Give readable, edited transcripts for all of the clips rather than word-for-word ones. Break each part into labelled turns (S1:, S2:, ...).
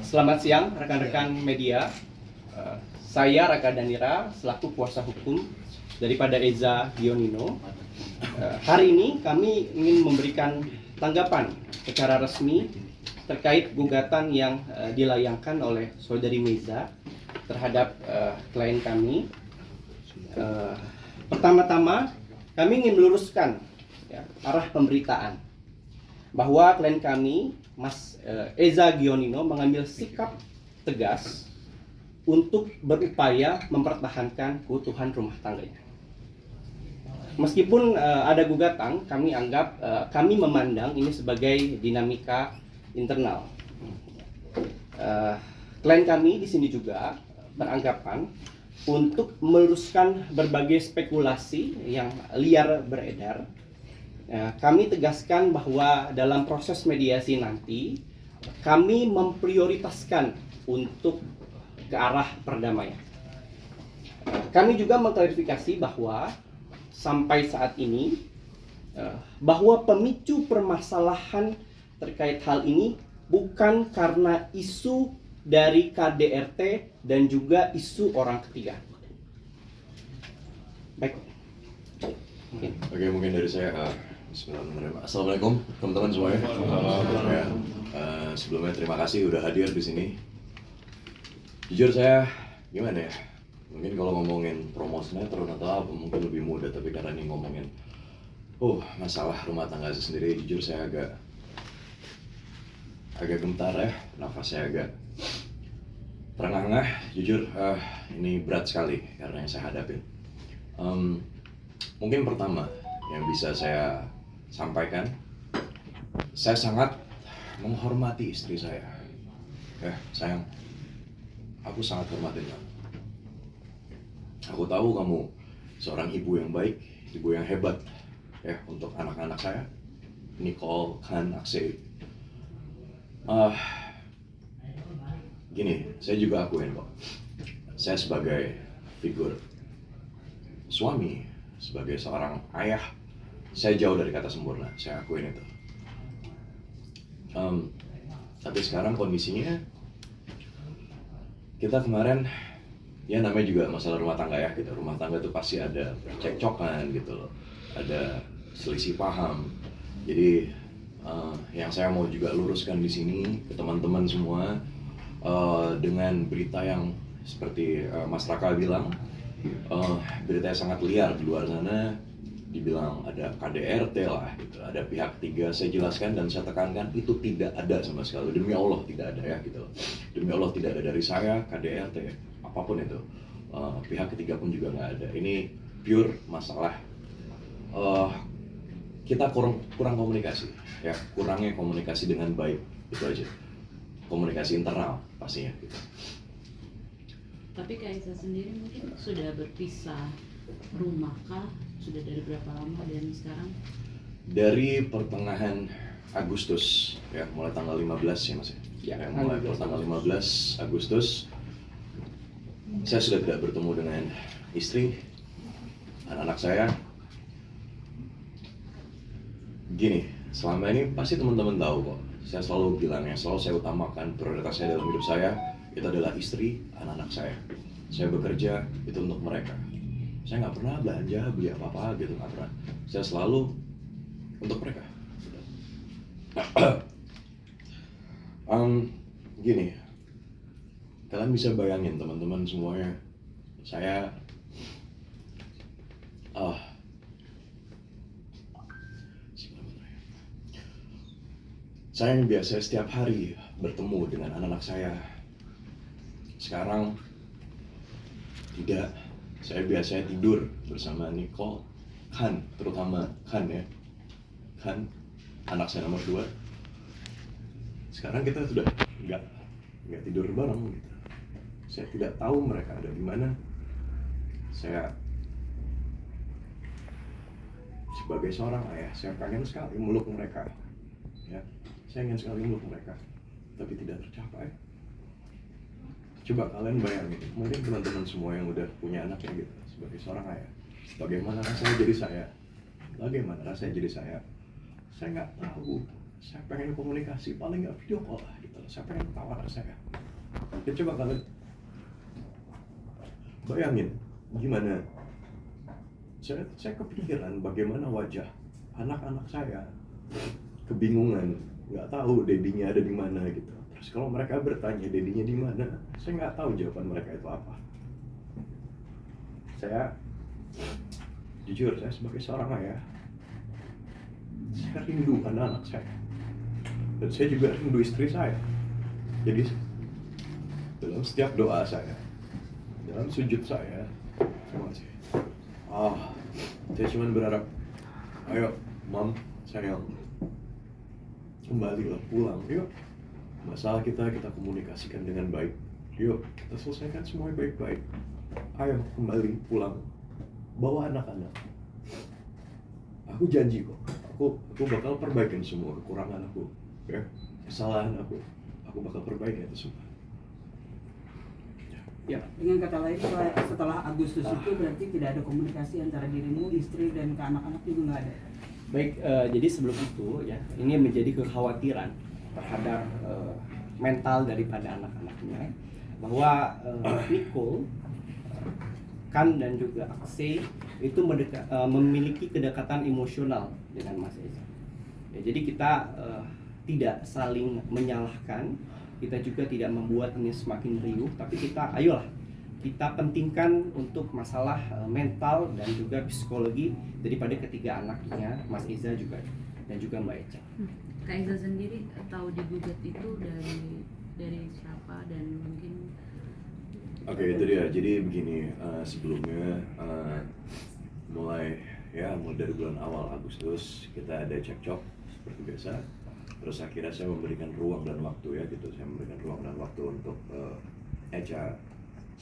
S1: Selamat siang rekan-rekan media. Saya Raka Danira selaku kuasa hukum daripada Eza Gionino. Hari ini kami ingin memberikan tanggapan secara resmi terkait gugatan yang dilayangkan oleh saudari Meza terhadap klien kami. Pertama-tama kami ingin meluruskan arah pemberitaan bahwa klien kami, Mas Eza Gionino, mengambil sikap tegas untuk berupaya mempertahankan keutuhan rumah tangganya. Meskipun ada gugatan, kami memandang ini sebagai dinamika internal. Klien kami di sini juga beranggapan untuk meluruskan berbagai spekulasi yang liar beredar. Kami tegaskan bahwa dalam proses mediasi nanti kami memprioritaskan untuk ke arah perdamaian. Kami juga mengklarifikasi bahwa sampai saat ini bahwa pemicu permasalahan terkait hal ini bukan karena isu dari KDRT dan juga isu orang ketiga. Baik.
S2: Oke, mungkin dari saya. Bismillahirrahmanirrahim. Assalamualaikum teman-teman semuanya. Sebelumnya terima kasih udah hadir di sini. Jujur saya gimana ya? Mungkin kalau ngomongin promo sinetron atau apa mungkin lebih mudah, tapi karena ini ngomongin masalah rumah tangga sendiri, jujur saya agak gentar ya, nafas saya agak terengah-engah. Jujur ini berat sekali karena yang saya hadapin. Mungkin pertama yang bisa saya sampaikan, saya sangat menghormati istri saya. Sayang, aku sangat hormatin kamu. Aku tahu kamu seorang ibu yang baik, ibu yang hebat untuk anak-anak saya, Nicole, Khan, Aksei. Gini, saya juga akuin kok. Saya sebagai figur suami, sebagai seorang ayah, saya jauh dari kata sempurna, saya akuin itu. Tapi sekarang kondisinya, kita kemarin, ya namanya juga masalah rumah tangga ya, gitu. Rumah tangga itu pasti ada cekcokan gitu loh, ada selisih paham. Jadi yang saya mau juga luruskan di sini ke teman-teman semua, dengan berita yang seperti Mas Raka bilang, berita yang sangat liar di luar sana, dibilang ada KDRT lah gitu, ada pihak ketiga. Saya jelaskan dan saya tekankan itu tidak ada sama sekali, demi Allah tidak ada ya gitu. Demi Allah tidak ada dari saya, KDRT, apapun itu, pihak ketiga pun juga nggak ada. Ini pure masalah kita kurang komunikasi ya, kurangnya komunikasi dengan baik, itu aja. Komunikasi internal pastinya gitu.
S3: Tapi Kak Eza sendiri mungkin sudah berpisah rumah kah? Sudah dari berapa lama dan sekarang? Dari
S2: pertengahan Agustus ya, mulai tanggal 15 ya Mas ya. Mulai tanggal 15 Agustus saya sudah tidak bertemu dengan istri, anak-anak saya. Gini, selama ini pasti teman-teman tahu kok, saya selalu bilang, yang selalu saya utamakan, prioritas saya dalam hidup saya itu adalah istri, anak-anak saya. Saya bekerja itu untuk mereka. Saya nggak pernah belanja, beli apa-apa gitu, nggak pernah. Saya selalu untuk mereka. Gini, kalian bisa bayangin teman-teman semuanya, saya yang biasa setiap hari bertemu dengan anak-anak saya, sekarang tidak. Saya biasanya tidur bersama Nicole, Khan, terutama Khan ya, Khan, anak saya nomor 2. Sekarang kita sudah nggak tidur bareng gitu. Saya tidak tahu mereka ada di mana. Saya sebagai seorang ayah, saya pengen sekali meluk mereka. Ya, saya ingin sekali meluk mereka, tapi tidak tercapai. Coba kalian bayangin, mungkin teman-teman semua yang udah punya anaknya gitu, sebagai seorang ayah, bagaimana rasanya jadi saya? Bagaimana rasanya jadi saya? Saya nggak tahu. saya pengen komunikasi, paling nggak video call lah gitu. Saya pengen tahu anak saya. Ya coba kalian bayangin gimana saya kepikiran bagaimana wajah anak-anak saya kebingungan, nggak tahu dedinya ada di mana gitu. Terus kalau mereka bertanya dedinya di mana, saya nggak tahu jawaban mereka itu apa. Saya jujur, saya sebagai seorang ayah, saya rindu anak-anak saya, dan saya juga rindu istri saya. Jadi dalam setiap doa saya, dalam sujud saya, terima kasih. Saya cuma berharap, ayo, Mam, sayang, kembalilah pulang, yuk. Masalah kita komunikasikan dengan baik. Yuk, kita selesaikan semuanya baik-baik. Ayo, kembali pulang, bawa anak-anak. Aku janji kok, aku bakal perbaikin semua kekurangan aku, ya, kesalahan aku bakal perbaiki itu semua.
S4: Ya, dengan kata lain setelah Agustus itu berarti tidak ada komunikasi antara dirimu, istri, dan ke anak-anak juga nggak ada.
S1: Baik, jadi sebelum itu ya, ini menjadi kekhawatiran terhadap mental daripada anak-anaknya, bahwa Nicole, Kan dan juga Akse itu memiliki kedekatan emosional dengan Mas Eza. Ya, jadi kita tidak saling menyalahkan, kita juga tidak membuat ini semakin riuh, tapi ayolah kita pentingkan untuk masalah mental dan juga psikologi daripada ketiga anaknya, Mas Eza juga dan juga Mbak Eca.
S3: Kak Eza sendiri tahu digugat itu dari siapa dan mungkin
S2: Oke, itu dia. Jadi begini, sebelumnya mulai dari bulan awal Agustus kita ada cekcok seperti biasa. Terus akhirnya saya memberikan ruang dan waktu saya memberikan ruang dan waktu untuk Eca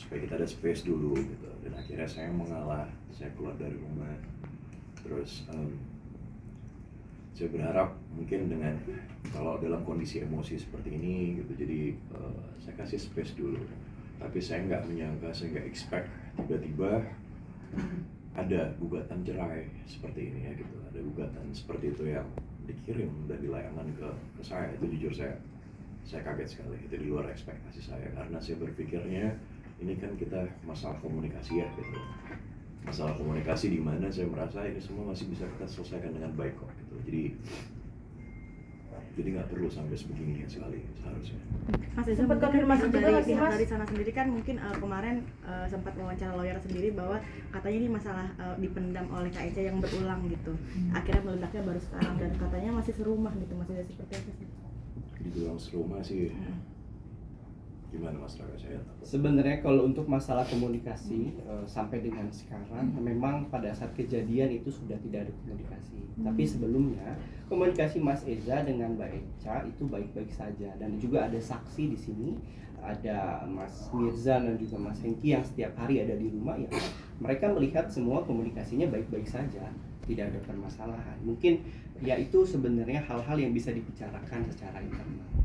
S2: supaya kita ada space dulu gitu. Dan akhirnya saya mengalah, saya keluar dari rumah. Terus saya berharap mungkin dengan kalau dalam kondisi emosi seperti ini gitu, jadi saya kasih space dulu. Tapi saya nggak menyangka, saya nggak expect tiba-tiba ada gugatan cerai seperti ini ya gitu. Ada gugatan seperti itu yang dikirim dan dilayangkan ke saya. Itu jujur saya kaget sekali. Itu di luar ekspektasi saya, karena saya berpikirnya ini kan kita masalah komunikasi ya gitu. Masalah komunikasi di mana saya merasa ini semua masih bisa kita selesaikan dengan baik kok gitu. Jadi nggak perlu sampai sebegini sekali seharusnya.
S5: Mas Eza,
S6: Sempat konfirmasi juga
S5: dari
S6: nggak sih,
S5: pihak
S6: Mas?
S5: dari sana sendiri kan mungkin kemarin sempat wawancara lawyer sendiri bahwa katanya ini masalah dipendam oleh Kak Eca yang berulang gitu. Akhirnya meledaknya baru sekarang dan katanya masih serumah gitu. Mas Eza, seperti apa sih?
S2: Dibilang serumah sih, gimana Mas Raka, saya takut.
S1: Sebenarnya kalau untuk masalah komunikasi sampai dengan sekarang memang pada saat kejadian itu sudah tidak ada komunikasi. Tapi sebelumnya komunikasi Mas Eza dengan Mbak Eca itu baik-baik saja, dan juga ada saksi di sini, ada Mas Mirza dan juga Mas Hengki yang setiap hari ada di rumah ya. Mereka melihat semua komunikasinya baik-baik saja, tidak ada permasalahan. Mungkin ya itu sebenarnya hal-hal yang bisa dibicarakan secara internal.